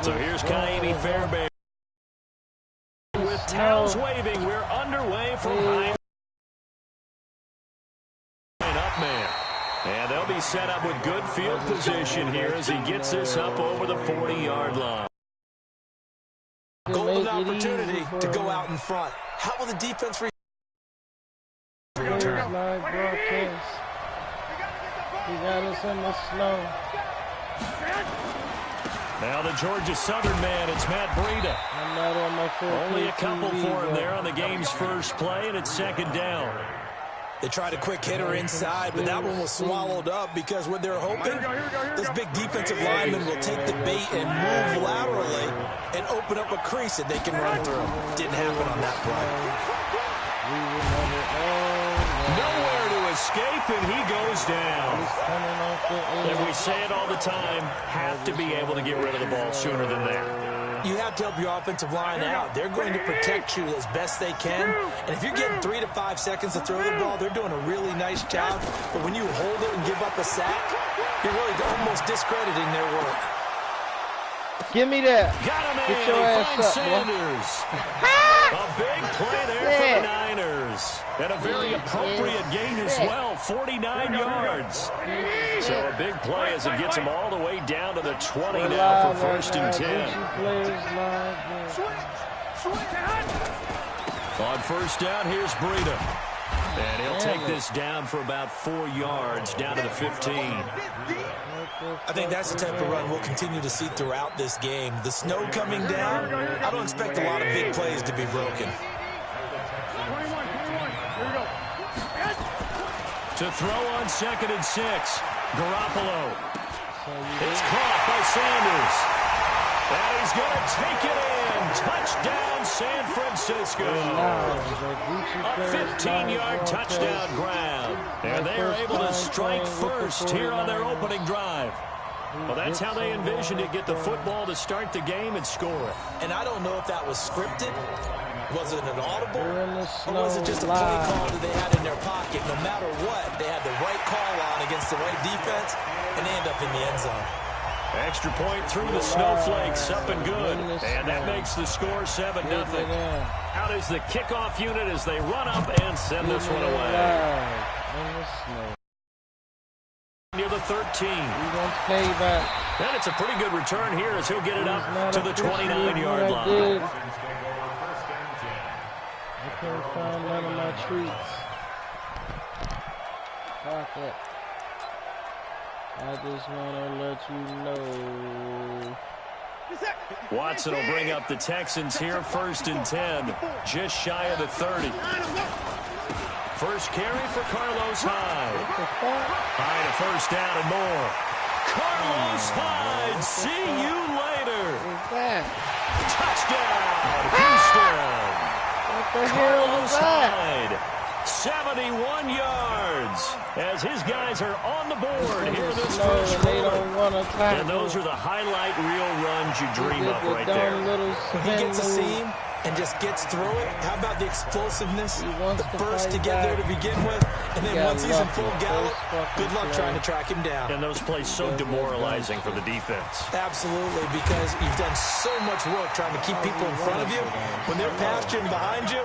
So here's Kaimi Fairbairn. With towels waving, we're underway from high. Up man. And they'll be set up with good field position here as he gets this up over the 40-yard line. Golden opportunity to go out in front. How will the defense return? He got us in the snow. Now the Georgia Southern man, it's Matt Breida. I'm not on my full Only a couple for him there on the game's first play, and it's second down. They tried a quick hitter inside, but that one was swallowed up because what they're hoping, this big defensive lineman will take the bait and move laterally and open up a crease that they can run through. Didn't happen on that play. Nowhere to escape, and he goes down. And we say it all the time, have to be able to get rid of the ball sooner than that. You have to help your offensive line out. They're going to protect you as best they can. And if you're getting 3 to 5 seconds to throw the ball, they're doing a really nice job. But when you hold it and give up a sack, you're really almost discrediting their work. Give me that. Got him in. Get your ass up, Sanders. A big play there for the Niners. And a very appropriate gain as well, 49 yards. So a big play as it gets them all the way down to the 20 now for first and 10. On first down, here's Breida. And he'll take this down for about 4 yards, down to the 15. I think that's the type of run we'll continue to see throughout this game. The snow coming down, I don't expect a lot of big plays to be broken. To throw on 2nd and 6, Garoppolo. It's caught by Sanders. And he's going to take it in. Touchdown, San Francisco. A 15-yard touchdown ground. And they are able to strike first here on their opening drive. Well, that's how they envisioned it, get the football to start the game and score it. And I don't know if that was scripted. Was it an audible? Or was it just a play call that they had in their pocket? No matter what, they had the right call on against the right defense, and they end up in the end zone. Extra point through the snowflakes, up and good. And that makes the score 7-0. Out is the kickoff unit as they run up and send this one away. Near the 13. And it's a pretty good return here as he'll get it up to the 29-yard line. I can't find none of my treats. Fuck it. I just want to let you know. Watson will bring up the Texans here, first and 10, just shy of the 30. First carry for Carlos Hyde. Hyde a first down and more. Carlos Hyde, see you later. Touchdown, Houston. What the hell was that? Hyde, 71 yards as his guys are on the board here in this first quarter. And those are the highlight reel runs you dream of right there. When he gets a seam and just gets through it, how about the explosiveness, the burst to get there to begin with, and then once he's in full gallop, good luck trying to track him down. And those plays so demoralizing for the defense. Absolutely, because you've done so much work trying to keep people in front of you. When they're past you and behind you,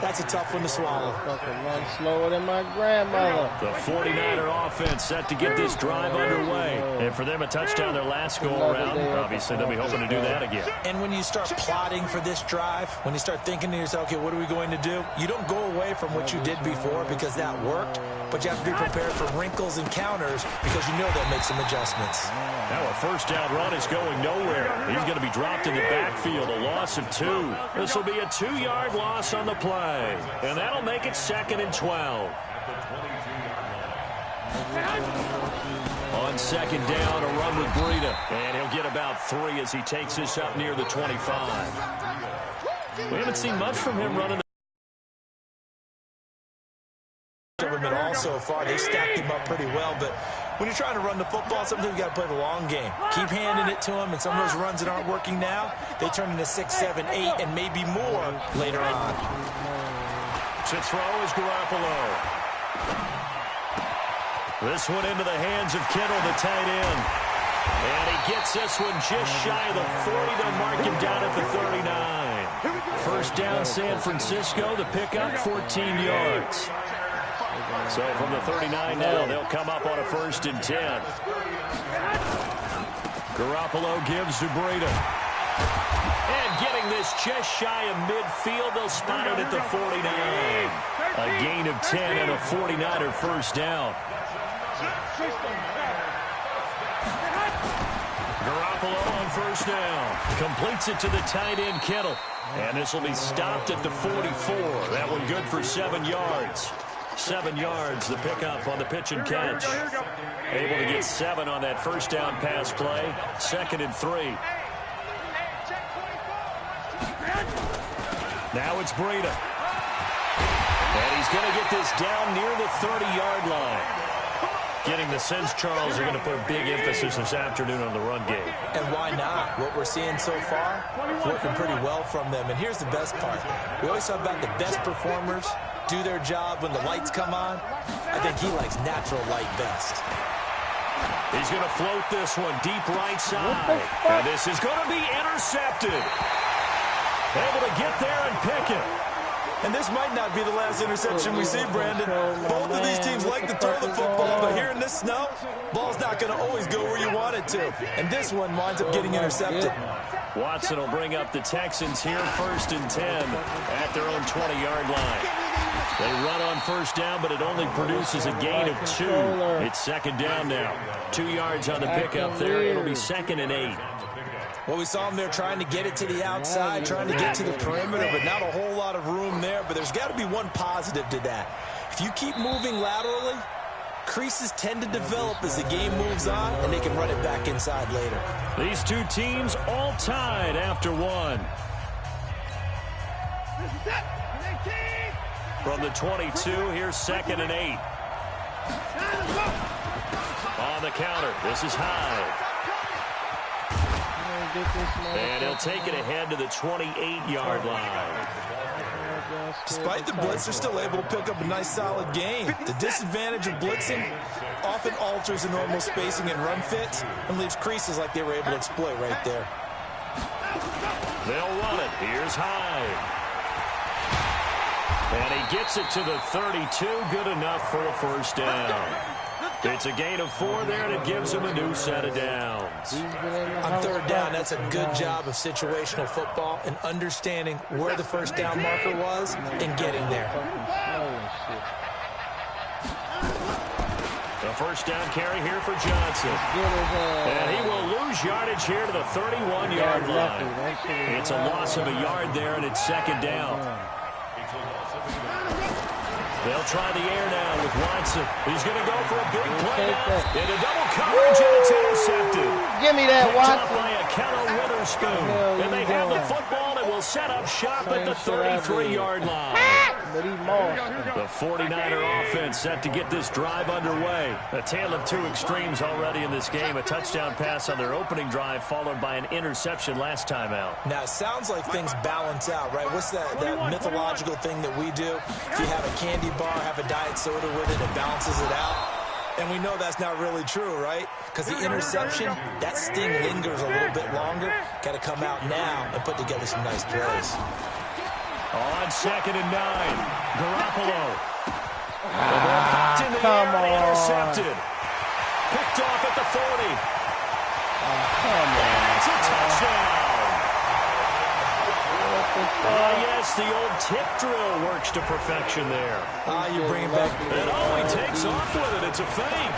that's a tough one to swallow. Run slower than my grandmother. The 49er offense set to get this drive underway. And for them, a touchdown their last go-around. Obviously, they'll be hoping to do that again. And when you start plotting for this drive, when you start thinking to yourself, okay, what are we going to do? You don't go away from what you did before because that worked, but you have to be prepared for wrinkles and counters because you know they'll make some adjustments. Now a first down run is going nowhere. He's going to be dropped in the backfield, a loss of 2. This will be a 2-yard loss on the play, and that'll make it 2nd and 12. On 2nd down, a run with Breida, and he'll get about 3 as he takes this up near the 25. We haven't seen much from him running. All so far, they stacked him up pretty well, but when you're trying to run the football, sometimes you got to play the long game. Keep handing it to him, and some of those runs that aren't working now, they turn into 6, 7, 8, and maybe more later on. To throw is Garoppolo. This one into the hands of Kittle, the tight end. And he gets this one just shy of the 40. They'll mark him down at the 39. First down, San Francisco. The pickup, 14 yards. So from the 39 now, they'll come up on a 1st and 10. Garoppolo gives to Breida. And getting this just shy of midfield, they'll spot it at the 49. A gain of 10 and a 49er first down. Garoppolo on first down. Completes it to the tight end, Kittle. And this will be stopped at the 44. That one good for 7 yards. 7 yards, the pickup on the pitch and catch. Able to get 7 on that first down pass play. 2nd and 3. Now it's Breida. And he's going to get this down near the 30-yard line. Getting the sense, Charles, are going to put a big emphasis this afternoon on the run game. And why not? What we're seeing so far, working pretty well from them. And here's the best part. We always talk about the best performers do their job when the lights come on. I think he likes natural light best. He's going to float this one deep right side. And this is going to be intercepted. Able to get there and pick it. And this might not be the last interception we see, Brandon. Both of these teams like to throw the football, but here in this snow, ball's not going to always go where you want it to. And this one winds up getting intercepted. Watson will bring up the Texans here, 1st and 10 at their own 20-yard line. They run on first down, but it only produces a gain of 2. It's 2nd down now. 2 yards on the pickup there. It'll be 2nd and 8. Well, we saw them there trying to get it to the outside, trying to get to the perimeter, but not a whole lot of room there. But there's got to be one positive to that. If you keep moving laterally, creases tend to develop as the game moves on, and they can run it back inside later. These two teams all tied after 1. From the 22, here's 2nd and 8. On the counter, this is Hyde. And he'll take it ahead to the 28-yard line. Despite the blitz, they're still able to pick up a nice, solid gain. The disadvantage of blitzing often alters the normal spacing and run fits and leaves creases like they were able to exploit right there. They'll run it. Here's Hyde. And he gets it to the 32. Good enough for a first down. It's a gain of 4 there, and it gives him a new set of downs. On 3rd down, that's a good job of situational football and understanding where the first down marker was and getting there. The first down carry here for Johnson. And he will lose yardage here to the 31-yard line. It's a loss of a yard there, and it's 2nd down. They'll try the air now with Watson. He's going to go for a big play now. Into double coverage, and it's intercepted. Give me that, Watson. Picked up by a Kello Witherspoon. And they have the football and will set up shop at the 33-yard line. But he lost. The 49er offense set to get this drive underway. A tale of 2 extremes already in this game. A touchdown pass on their opening drive, followed by an interception last time out. Now, it sounds like things balance out, right? What's that mythological thing that we do? If you have a candy bar, have a diet soda with it, it balances it out. And we know that's not really true, right? Because the interception, that sting lingers a little bit longer. Got to come out now and put together some nice plays. On 2nd and 9, Garoppolo. The ball popped in the air and intercepted. Picked off at the 40. And it's a touchdown. Yes, the old tip drill works to perfection there. You bring it back. And he takes off with it. It's a fake.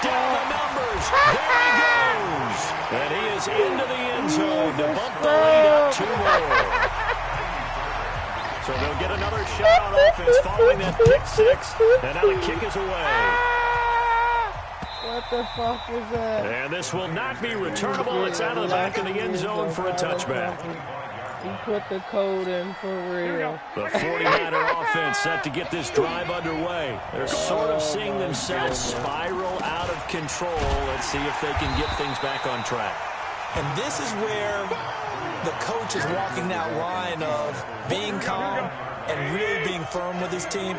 Down the numbers. There he goes. And he is into the end zone to bump the lead up 2 more. So they'll get another shot on offense following that pick 6. And now the kick is away. What the fuck was that? And this will not be returnable. It's out of the back of the end zone for a touchback. He put the code in for real. The 49er offense set to get this drive underway. They're sort of seeing themselves spiral out of control. Let's see if they can get things back on track. And this is where the coach is walking that line of being calm and really being firm with his team.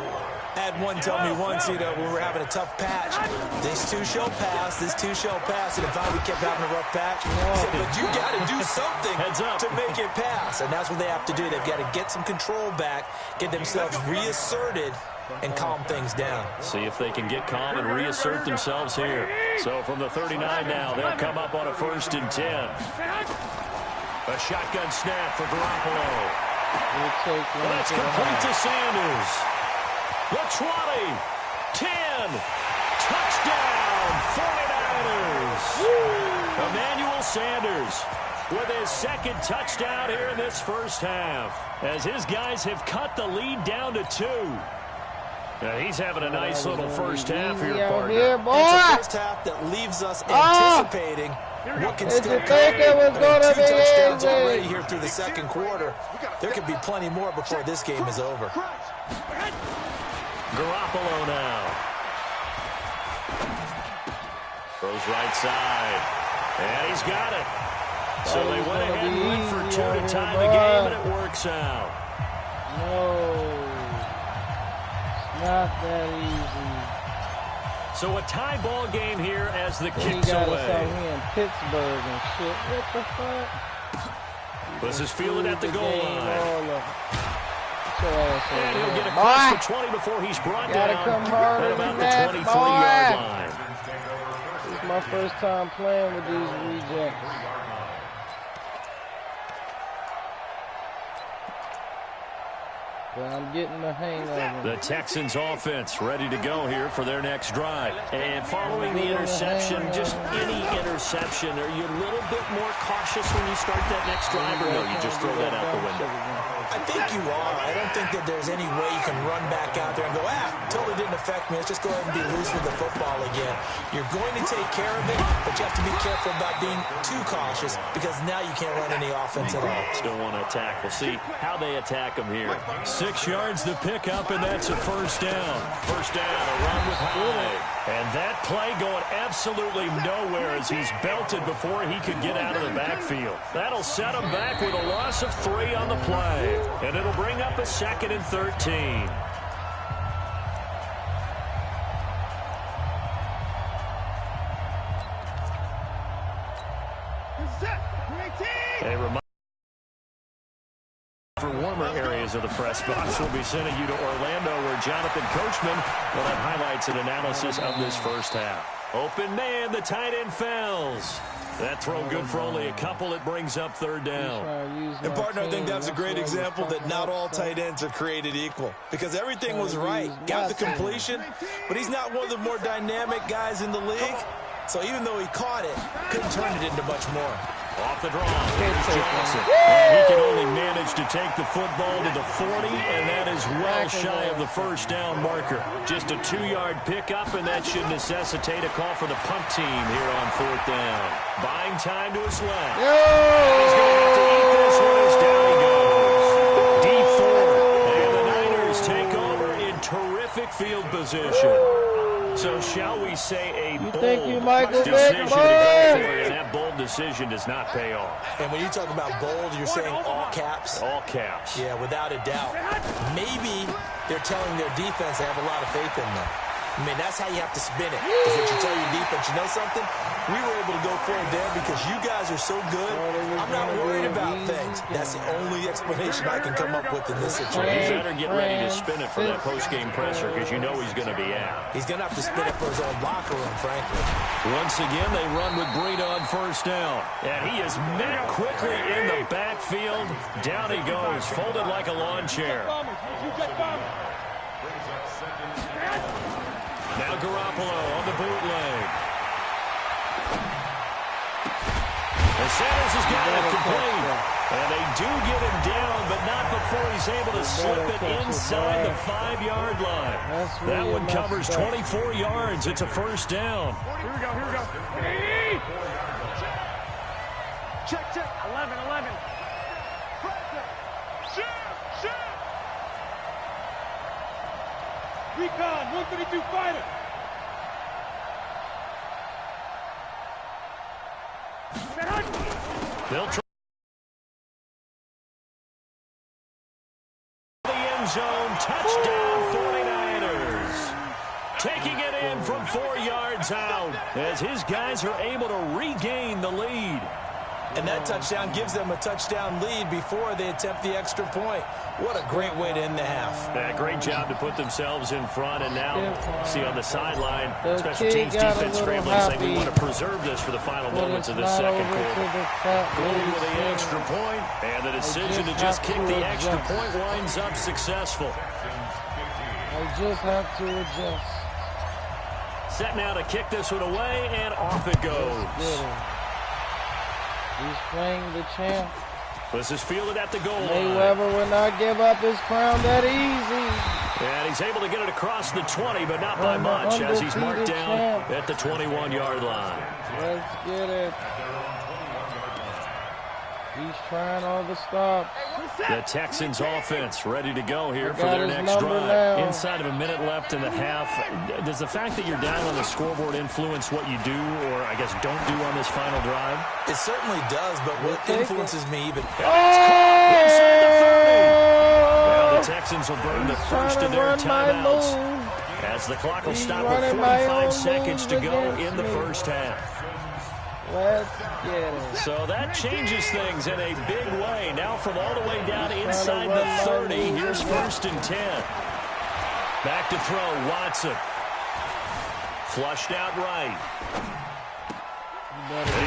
I had one tell me once, you know, when we were having a tough patch, this too shall pass, and if finally kept having a rough patch, he said, but you got to do something to make it pass, and that's what they have to do. They've got to get some control back, get themselves reasserted, and calm things down. See if they can get calm and reassert themselves here. So from the 39 now, they'll come up on a 1st and 10. A shotgun snap for Garoppolo. That's complete to Sanders. The 20, 10, touchdown, 49ers. Emmanuel Sanders with his 2nd touchdown here in this first half, as his guys have cut the lead down to 2. Now he's having a nice little first half here, partner. It's a first half that leaves us anticipating what can still come. Two touchdowns already here through the 2nd quarter. There could be plenty more before this game is over. Garoppolo now. Throws right side. And he's got it. So they went ahead and went for 2 to tie the game, and it works out. No. Not that easy. So a tie ball game here as the kicks He got us out away. here in Pittsburgh and shit. What the fuck? This is fielded at the goal line. And he'll get across the 20 before he's brought down at about the 23-yard line. This is my first time playing with these rejects. But I'm getting the hang of it. The Texans offense ready to go here for their next drive. And following the interception, just any interception, are you a little bit more cautious when you start that next drive, or no, you just throw that out the window? I think you are. I don't think that there's any way you can run back out there and go, totally didn't affect me. Let's just go ahead and be loose with the football again. You're going to take care of it, but you have to be careful about being too cautious, because now you can't run any offense at all. Still want to attack. We'll see how they attack them here. 6 yards to pick up, and that's a first down. First down, a run with High. And that play going absolutely nowhere as he's belted before he could get out of the backfield. That'll set him back with a loss of 3 on the play. And it'll bring up a 2nd and 13. A reminder for warmer areas of the press box, we'll be sending you to Orlando, where Jonathan Coachman will have highlights and analysis of this first half. Open man, the tight end fails. That throw good for only a couple. It brings up 3rd down. And, partner, I think that was a great example that not all tight ends are created equal, because everything was right. Got the completion, but he's not one of the more dynamic guys in the league. So even though he caught it, couldn't turn it into much more. Off the draw, here's Johnson. And he can only manage to take the football to the 40, and that is well shy of the first down marker. Just a 2-yard pickup, and that should necessitate a call for the punt team here on 4th down. Buying time to his left. He's going to have to eat this one as down he goes. Deep 4, and the Niners take over in terrific field position. So shall we say a bold decision to go for it, and that bold decision does not pay off. And when you talk about bold, you're saying all caps? All caps. Yeah, without a doubt. Maybe they're telling their defense they have a lot of faith in them. I mean, that's how you have to spin it. Is that you tell your defense, you know something? We were able to go for it there because you guys are so good. I'm not worried about things. That's the only explanation I can come up with in this situation. You better get ready to spin it for that post-game presser, because you know he's going to be out. He's going to have to spin it for his own locker room, frankly. Once again, they run with Breida on 1st down. And he is met quickly in the backfield. Down he goes, folded like a lawn chair. Now Garoppolo on the bootleg. And Sanders has got it complete. And they do get him down, but not before he's able to slip it inside the 5-yard line. That one covers 24 yards. It's a first down. Here we go. Check. 11. Shoot. Recon, 132 fighter. They'll try the end zone. Touchdown, 49ers. 4 yards out as his guys are able to regain the lead. And that touchdown gives them a touchdown lead before they attempt the extra point. What a great way to end the half. Yeah, great job to put themselves in front. And now, see on the sideline, special teams defense scrambling, saying we want to preserve this for the final moments of this second quarter. Going with the extra point, and the decision to just kick the extra point winds up successful. I just have to adjust. Set now to kick this one away, and off it goes. He's playing the champ. This is fielded at the goal line. Mayweather will not give up his crown that easy. And he's able to get it across the 20, but not by much, as he's marked down at the 21-yard line. Let's get it. He's trying all the stops. The Texans offense ready to go here for their next drive. Now. Inside of a minute left in the half, does the fact that you're down on the scoreboard influence what you do, or I guess don't do on this final drive? It certainly does, but what influences me even... Inside the 30. Now the Texans will burn the first of their timeouts, as the clock will stop with 45 seconds to go in the first half. Let's get it. So that changes things in a big way. Now from all the way down inside the 30, here's 1st and 10. Back to throw, Watson. Flushed out right.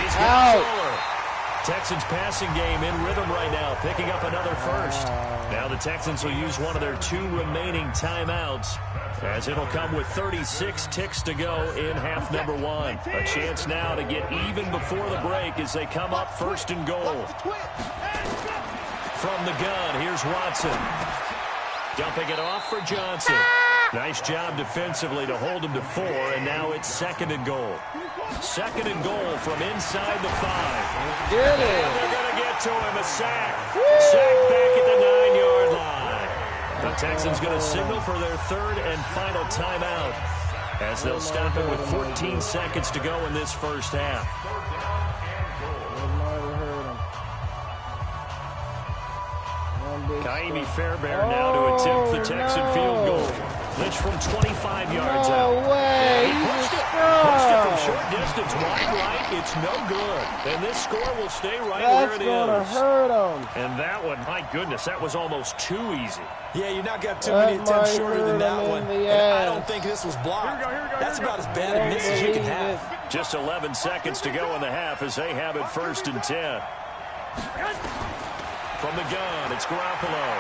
He's out. Texans passing game in rhythm right now, picking up another first. Now the Texans will use one of their 2 remaining timeouts, as it'll come with 36 ticks to go in half number 1. A chance now to get even before the break as they come up 1st and goal. From the gun, here's Watson. Dumping it off for Johnson. Nice job defensively to hold him to 4, and now it's 2nd and goal. 2nd and goal from inside the 5. Get it. And they're going to get to him. A sack. Sack back at the 9-yard line. The Texans going to signal for their 3rd and final timeout, as they'll stop it with 14 seconds to go in this first half. Kaimi Fairbairn now to attempt the Texan field goal. Lynch from 25 yards out. No way. He pushed it from short distance, wide right. It's no good. And this score will stay right where it is. That's going to hurt him. And that one, my goodness, that was almost too easy. Yeah, you're not got too many attempts shorter than that one. And I don't think this was blocked. That's about as bad a miss as you can have. Just 11 seconds to go in the half as they have it 1st and 10. From the gun, it's Garoppolo.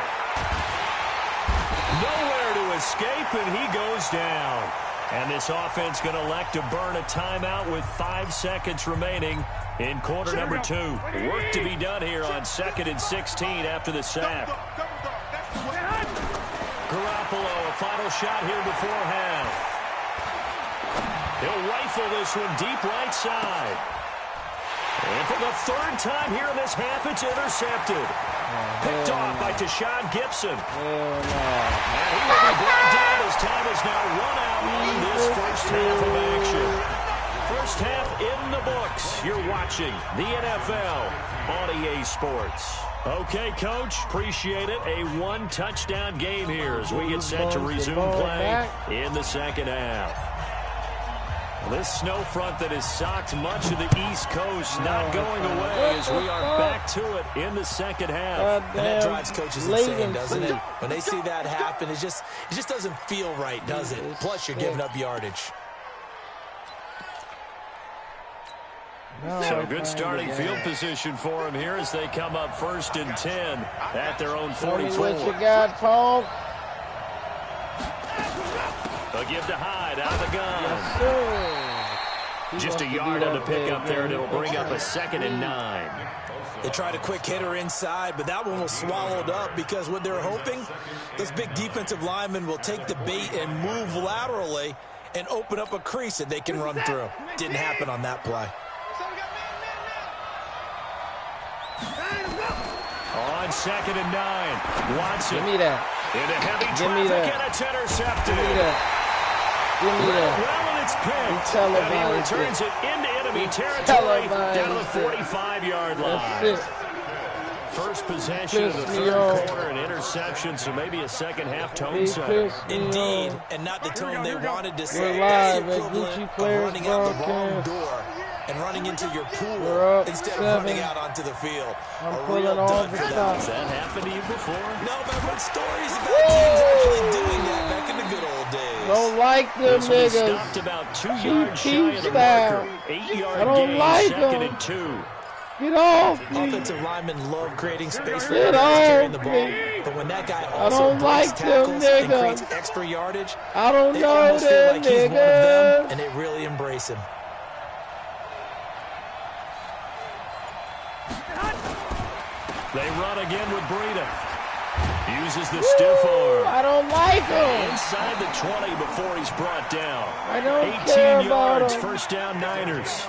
Nowhere to escape, and he goes down. And this offense going to elect to burn a timeout with 5 seconds remaining in quarter number 2. Work to be done here on 2nd and 16 after the sack. Garoppolo, a final shot here before half. He'll rifle this one deep right side. And for the 3rd time here in this half, it's intercepted. Picked off by Tashawn Gibson. And he will be brought down as time is now run out in this first half of action. First half in the books. You're watching the NFL on EA Sports. Okay, Coach, appreciate it. A 1-touchdown game here as we get set to resume play in the second half. This snow front that has socked much of the East Coast not going away as we are back to it in the second half. And that drives coaches insane, doesn't it? When they see that happen, it just doesn't feel right, does it? Plus, you're giving up yardage. So good starting field position for them here as they come up 1st and 10 at their own 44. Show me what you got, Paul. They'll give to Hyde out of the gun. Yes, sir. Just a yard on the pickup there, and it'll bring up a 2nd and 9. They tried a quick hitter inside, but that one was swallowed up because what they're hoping, those big defensive linemen will take the bait and move laterally and open up a crease that they can run through. Didn't happen on that play. On 2nd and 9, Watson. Give me that. Into heavy Give me traffic, that. and it's intercepted. Give me that. Give me that. Well, and it's picked. And he returns it into enemy territory down to the 45-yard line. first possession of the third quarter, an interception, so maybe a second-half tone setter. Indeed, and not the tone they wanted to see. We're That's live the at equivalent of Gucciplayer running out the wrong broadcast. door and running into your pool We're up instead 7. of running out onto the field. I'm A pulling real all dud the for that. stops. Has that happened to you before? No, but I've heard stories about teams actually doing that back in the good old days. Don't like them This one niggas. stopped about 2 yards shy Cheap of the style. marker. 8-yard I don't gain, like second them. and 2. Get off me. Offensive linemen love creating space for Get guys carrying the off ball, me. but when that guy I also don't breaks like them tackles and niggas. creates extra yardage, I don't they know almost feel them like he's one of them, niggas. and they really embrace him. They run again with Breida. Uses the stiff arm. I don't like him. Inside the 20 before he's brought down. I don't care 18 about yards, him. first down Niners.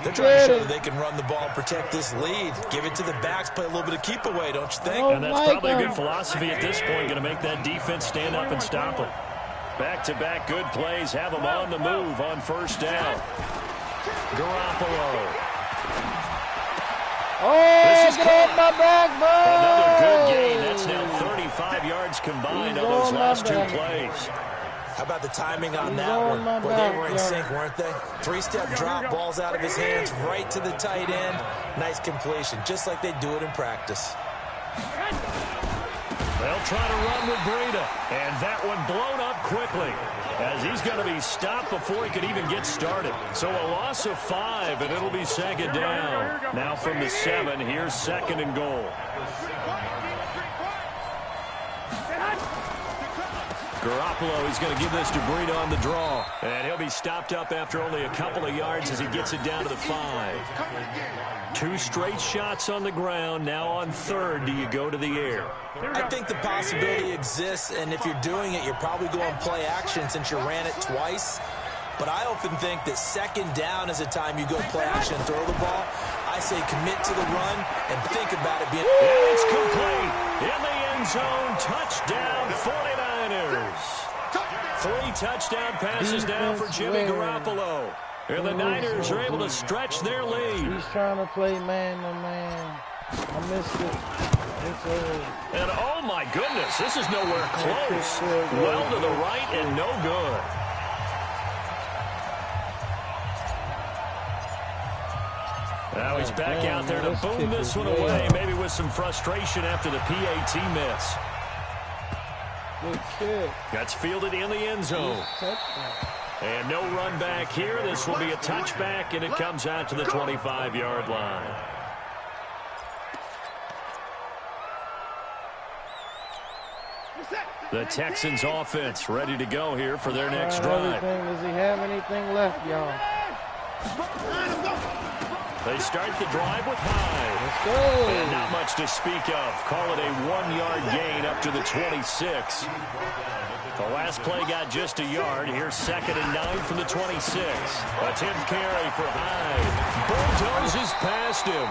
They're trying to show that they can run the ball and protect this lead. Give it to the backs, play a little bit of keep away, don't you think? And that's like probably a him. good philosophy at this point, going to make that defense stand up and stop them. Back-to-back good plays, have them on the move on first down. Garoppolo. Oh, This is get caught. off my back, boy. Another good gain. That's now 35 yards combined He's on those on my last 2 back. plays. How about the timing on He's that on one? my Boy, they back, were in yeah. sync, weren't they? 3-step drop, balls out of his hands, right to the tight end. Nice completion, just like they do it in practice. They'll try to run with Breida. And that one blown up quickly, as he's going to be stopped before he could even get started. So a loss of 5, and it'll be second down. Now from the 7, here's second and goal. Garoppolo, he's going to give this to Breida on the draw. And he'll be stopped up after only a couple of yards as he gets it down to the 5. 2 straight shots on the ground. Now on third, do you go to the air? I think the possibility exists, and if you're doing it, you're probably going play action since you ran it twice. But I often think that second down is a time you go play action and throw the ball. I say commit to the run and think about it being... And it's complete. In the end zone, touchdown 49ers. 3 touchdown passes now for Jimmy Garoppolo. And the Niners are able to stretch their lead. He's trying to play man-to-man. I missed it. It's over. And oh my goodness, this is nowhere close. Well to the right and no good. Now he's back out there to boom this one away, maybe with some frustration after the PAT miss. Good kick. That's fielded in the end zone. And no run back here. This will be a touchback, and it comes out to the 25-yard line. The Texans offense ready to go here for their next drive. Does he have anything left, y'all? They start the drive with Hyde. Let's go. And not much to speak of. Call it a 1-yard gain up to the 26. The last play got just a yard. Here's second and 9 from the 26. A 10th carry for Hyde. Bulldozes past him.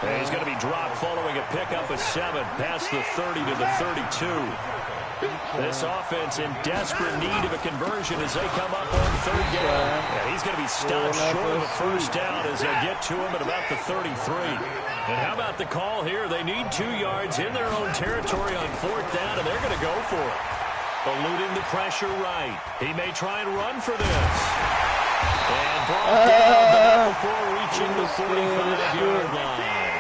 And he's going to be dropped following a pickup of 7 past the 30 to the 32. This offense in desperate need of a conversion as they come up on third down. And he's going to be stopped short of a first down as they get to him at about the 33. And how about the call here? They need 2 yards in their own territory on fourth down, and they're going to go for it. Eluding the pressure right. He may try and run for this. And brought down, but not before reaching the 45-yard line.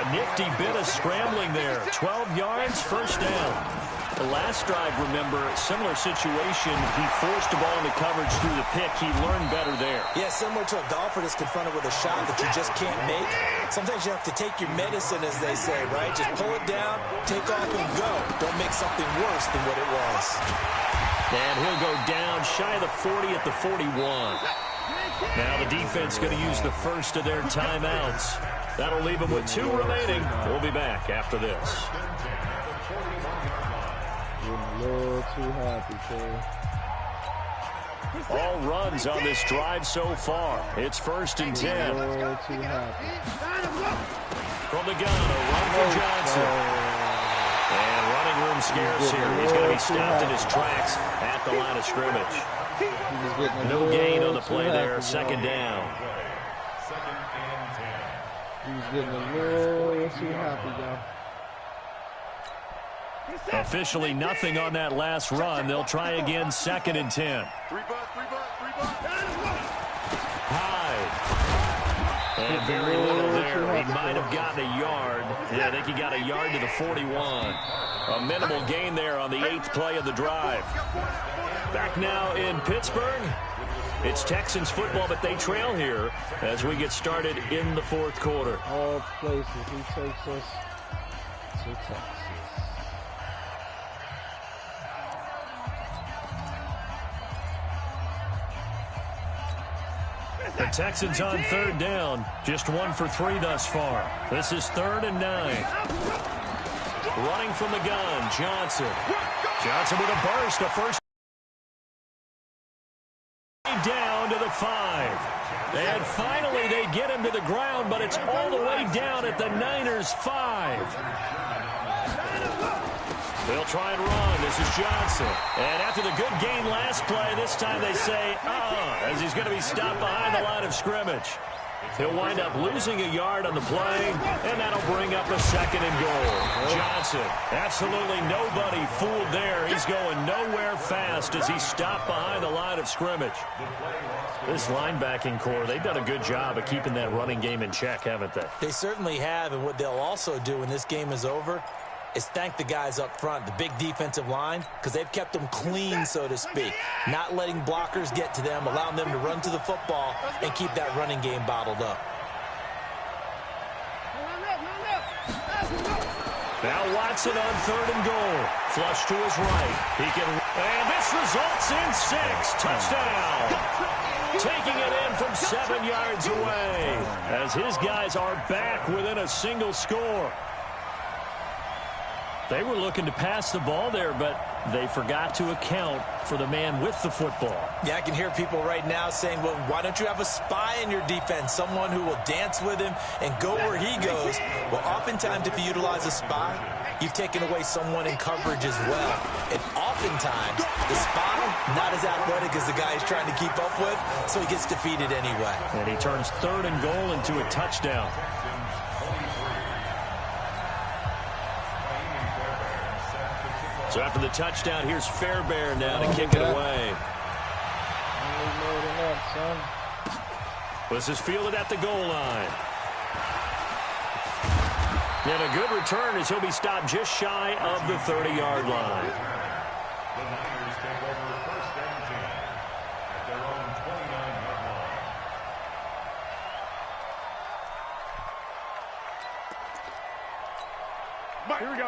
A nifty bit of scrambling there. 12 yards, first down. The last drive, remember, similar situation. He forced the ball into coverage through the pick. He learned better there. Yeah, similar to a golfer that's confronted with a shot that you just can't make. Sometimes you have to take your medicine, as they say, right? Just pull it down, take off, and go. Don't make something worse than what it was. And he'll go down shy of the 40 at the 41. Now the defense going to use the first of their timeouts. That'll leave them with 2 remaining. We'll be back after this. A little too happy, Trey. All runs on this drive so far. It's first and 10. A little too happy. From the gun, a run for Johnson. And running room scarce here. He's going to be stopped in his tracks at the line of scrimmage. No gain on the play there. Second down. He's getting a little too happy, y'all. Officially nothing on that last run. They'll try again, 2nd and 10. Hyde. And very little there. He might have gotten a yard. Yeah, I think he got a yard to the 41. A minimal gain there on the 8th play of the drive. Back now in Pittsburgh. It's Texans football, but they trail here as we get started in the 4th quarter. All places he takes us to Texas. The Texans on 3rd down. Just 1 for 3 thus far. This is 3rd and 9. Running from the gun, Johnson. Johnson with a burst, a first down to the 5. And finally they get him to the ground, but it's all the way down at the Niners' 5. They'll try and run. This is Johnson. And after the good gain last play, this time they say, as he's going to be stopped behind the line of scrimmage. He'll wind up losing a yard on the play, and that'll bring up a 2nd and goal. Johnson, absolutely nobody fooled there. He's going nowhere fast as he's stopped behind the line of scrimmage. This linebacking core, they've done a good job of keeping that running game in check, haven't they? They certainly have, and what they'll also do when this game is over is thank the guys up front, the big defensive line, because they've kept them clean, so to speak, not letting blockers get to them, allowing them to run to the football and keep that running game bottled up. Now Watson on 3rd and goal. Flush to his right. And this results in 6. Touchdown. Taking it in from 7 yards away as his guys are back within a single score. They were looking to pass the ball there, but they forgot to account for the man with the football. Yeah, I can hear people right now saying, well, why don't you have a spy in your defense, someone who will dance with him and go where he goes? Well, oftentimes if you utilize a spy, you've taken away someone in coverage as well. And oftentimes, the spy, not as athletic as the guy he's trying to keep up with, so he gets defeated anyway. And he turns 3rd and goal into a touchdown. So after the touchdown, here's Fairbairn now to kick it away. This is fielded at the goal line. And a good return as he'll be stopped just shy of the 30-yard line. The Niners take over 1st and 10 at their own 29-yard line.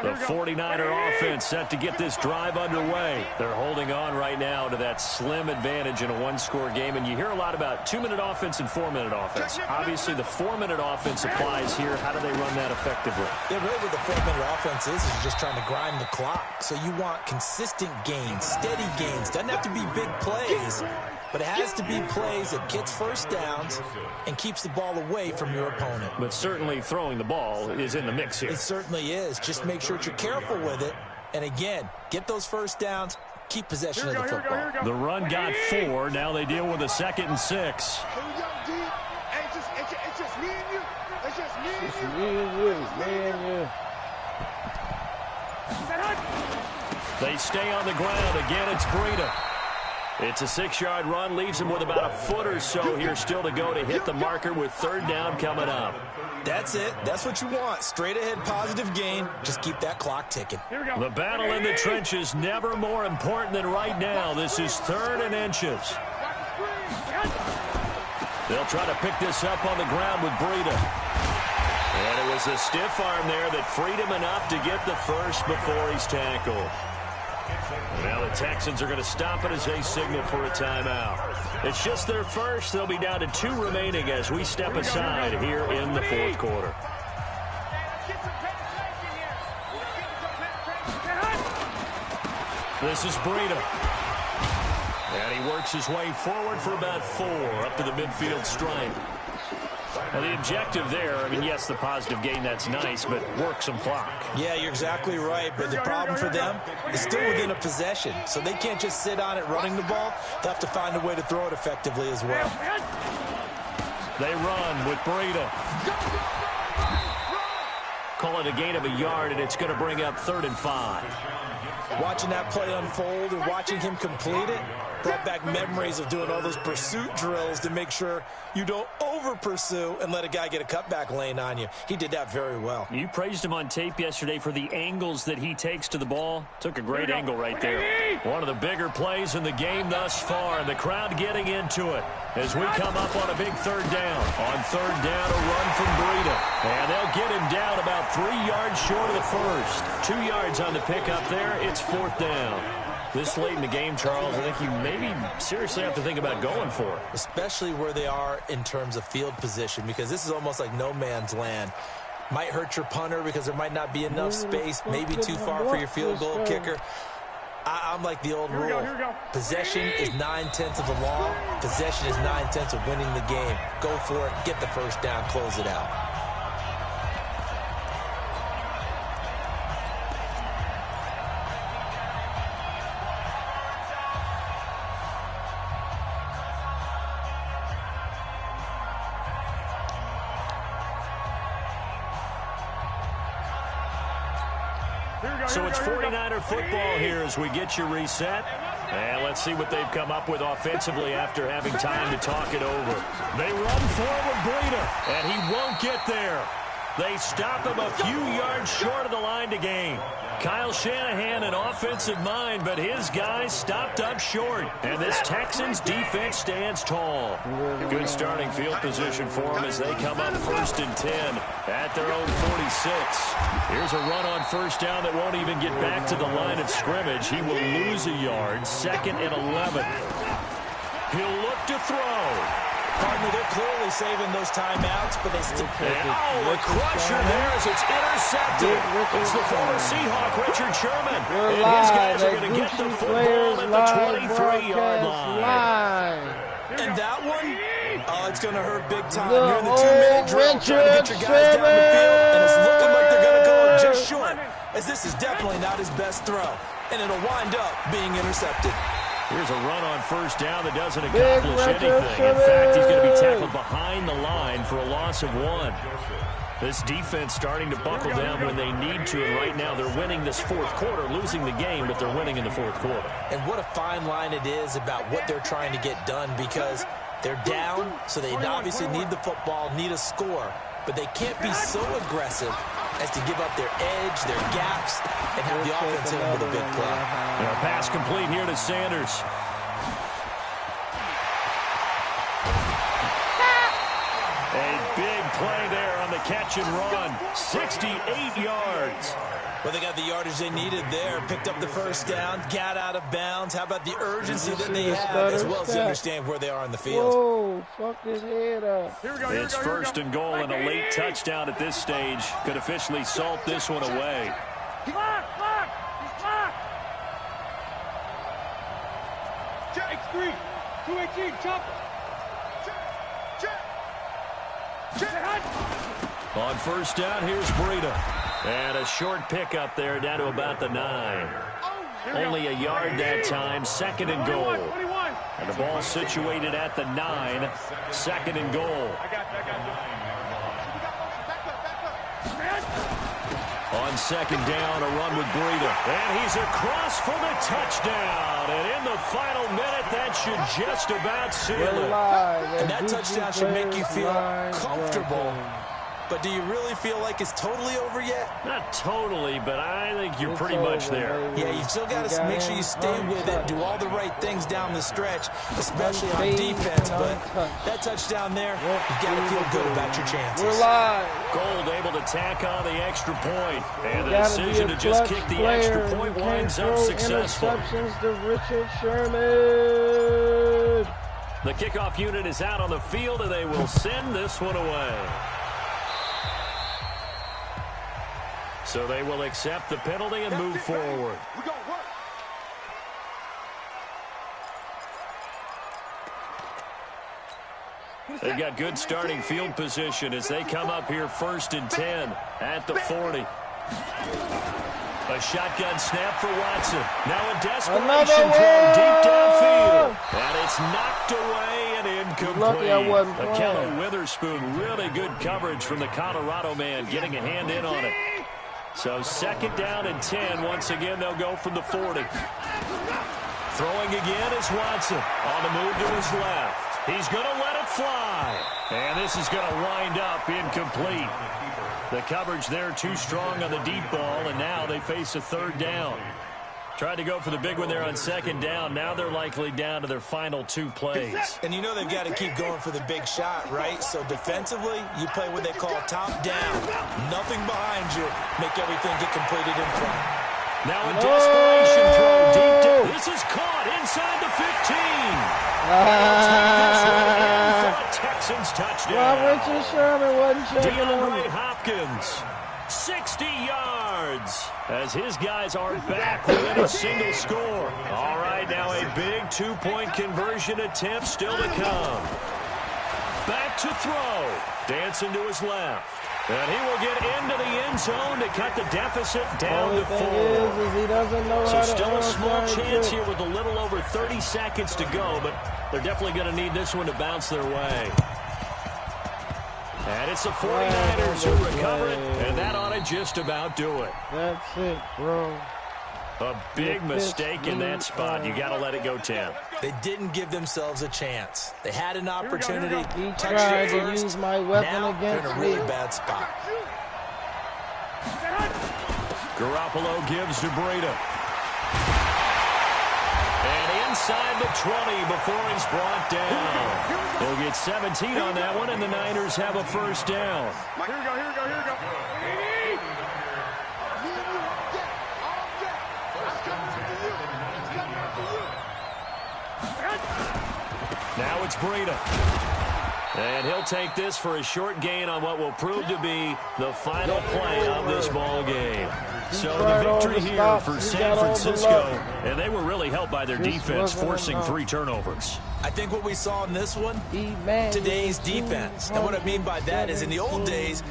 The 49er offense set to get this drive underway. They're holding on right now to that slim advantage in a 1-score game. And you hear a lot about 2-minute offense and 4-minute offense. Obviously, the 4-minute offense applies here. How do they run that effectively? Yeah, really what the 4-minute offense is just trying to grind the clock. So you want consistent gains, steady gains. Doesn't have to be big plays, but it has to be plays that gets first downs and keeps the ball away from your opponent. But certainly throwing the ball is in the mix here. It certainly is. Just make sure that you're careful with it. And again, get those first downs, keep possession of the football. The run got 4. Now they deal with a 2nd and 6. It's just me and you. It's just me and It's you. me and you. They stay on the ground. Again, it's Breida. It's a 6-yard run, leaves him with about a foot or so here still to go to hit the marker with 3rd down coming up. That's it. That's what you want. Straight ahead positive gain. Just keep that clock ticking. The battle in the trenches never more important than right now. This is 3rd and inches. They'll try to pick this up on the ground with Breida. And it was a stiff arm there that freed him enough to get the first before he's tackled. Now the Texans are going to stop it as they signal for a timeout. It's just their first. They'll be down to 2 remaining as we step aside here in the 4th quarter. This is Breida. And he works his way forward for about 4 up to the midfield stripe. Now, the objective there, I mean, yes, the positive gain, that's nice, but work some clock. Yeah, you're exactly right, but the problem for them is still within a possession, so they can't just sit on it running the ball. They'll have to find a way to throw it effectively as well. They run with Breida. Call it a gain of a yard, and it's going to bring up 3rd and 5. Watching that play unfold and watching him complete it brought back memories of doing all those pursuit drills to make sure you don't over-pursue and let a guy get a cutback lane on you. He did that very well. You praised him on tape yesterday for the angles that he takes to the ball. Took a great angle right there. One of the bigger plays in the game thus far, and the crowd getting into it as we come up on a big 3rd down. On 3rd down, a run from Breida. And they'll get him down about 3 yards short of the first. 2 yards on the pickup there. It's 4th down. This late in the game, Charles, I think you maybe seriously have to think about going for it. Especially where they are in terms of field position, because this is almost like no man's land. Might hurt your punter because there might not be enough space, maybe too far for your field goal kicker. I'm like the old rule. Possession is 9/10 of the law. Possession is 9/10 of winning the game. Go for it, get the first down, close it out. So it's 49er football here as we get you reset. And let's see what they've come up with offensively after having time to talk it over. They run forward Breida, and he won't get there. They stop him a few yards short of the line to gain. Kyle Shanahan, an offensive mind, but his guys stopped up short. And this Texans defense stands tall. Good starting field position for them as they come up 1st and 10 at their own 46. Here's a run on 1st down that won't even get back to the line of scrimmage. He will lose a yard. 2nd and 11. He'll look to throw. Partner, they're clearly saving those timeouts, but they still pick it. Oh, a crusher there as it's intercepted. It's the former Seahawk, Richard Sherman. And his guys are going to get the football at the 23-yard line. And that one, oh, it's going to hurt big time. You're in the 2-minute drill trying to get your guys down the field, and it's looking like they're going to go just short, as this is definitely not his best throw, and it'll wind up being intercepted. Here's a run on 1st down that doesn't accomplish anything. In fact, he's going to be tackled behind the line for a loss of 1. This defense starting to buckle down when they need to, and right now they're winning this 4th quarter, losing the game, but they're winning in the 4th quarter. And what a fine line it is about what they're trying to get done, because they're down, so they obviously need the football, need a score, but they can't be so aggressive as to give up their edge, their gaps, and have the offense hit them with a big play. A pass complete here to Sanders. A big play there on the catch and run. 68 yards. Well, they got the yardage they needed there, picked up the 1st down, got out of bounds. How about the urgency that they have, as well as to understand where they are in the field? Whoa, fuck his head up. It's 1st and goal, and a late touchdown at this stage could officially salt this one away. Clock! He's clocked! X3, 218, chopper. On 1st down, here's Breida. And a short pickup there down to about the 9. Only a yard that time. 2nd and goal. And the ball situated at the 9. 2nd and goal. On 2nd down, a run with Breida. And he's across for the touchdown. And in the final minute, that should just about seal it. And that touchdown should make you feel comfortable. But do you really feel like it's totally over yet? Not totally, but I think you're pretty much there. Yeah, you still got to make sure you stay with it, do all the right things down the stretch, especially on defense. But that touchdown there, you got to feel good about your chances. We're live. Gold able to tack on the extra point. And the decision to just kick the extra point winds up successful. Interceptions to Richard Sherman. The kickoff unit is out on the field, and they will send this one away. So they will accept the penalty and move forward. They've got good starting field position as they come up here 1st and 10 at the 40. A shotgun snap for Watson. Now a desperation throw deep downfield. And it's knocked away and incomplete. Akello Witherspoon, really good coverage from the Colorado man, getting a hand in on it. So 2nd down and 10. Once again, they'll go from the 40. Throwing again is Watson. On the move to his left. He's going to let it fly. And this is going to wind up incomplete. The coverage there too strong on the deep ball, and now they face a 3rd down. Tried to go for the big one there on 2nd down. Now they're likely down to their final 2 plays. And you know they've got to keep going for the big shot, right? So defensively, you play what they call top down. Nothing behind you. Make everything get completed in front. Now a desperation throw deep down. This is caught inside the 15. Texans touchdown. Well, Richard Sherman wasn't checking on DeAndre it. Hopkins, 60 yards, as his guys are back within a single score. All right, now a big 2-point conversion attempt still to come. Back to throw. Dancing to his left. And he will get into the end zone to cut the deficit down to 4. Is he doesn't know So how to still a small onside chance kick. here with a little over 30 seconds to go, but they're definitely going to need this one to bounce their way. And it's the 49ers who recover it, and that ought to just about do it. That's it, bro. A big mistake in that spot. You got to let it go 10. They didn't give themselves a chance. They had an opportunity. He Touched tried it to first. use my weapon Now they're against in a really me. bad spot. Garoppolo gives to Breida. And inside the 20 before he's brought down. They'll get 17 on that one, and the Niners have a 1st down. Here we go, here we go, here we go. Now it's Breida. And he'll take this for a short gain on what will prove to be the final play of this ball game. So the victory here for San Francisco, and they were really helped by their defense, forcing 3 turnovers. I think what we saw in this one, today's defense. And what I mean by that is in the old days,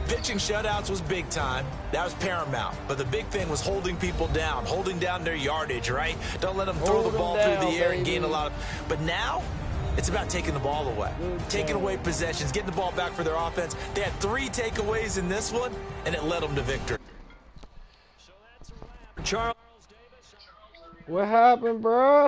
pitching shutouts was big time. That was paramount. But the big thing was holding people down, holding down their yardage, right? Don't let them throw the ball through the air and gain a lot of... But now, it's about taking the ball away, taking away possessions, getting the ball back for their offense. They had 3 takeaways in this one, and it led them to victory. Charles Davis. What happened, bro?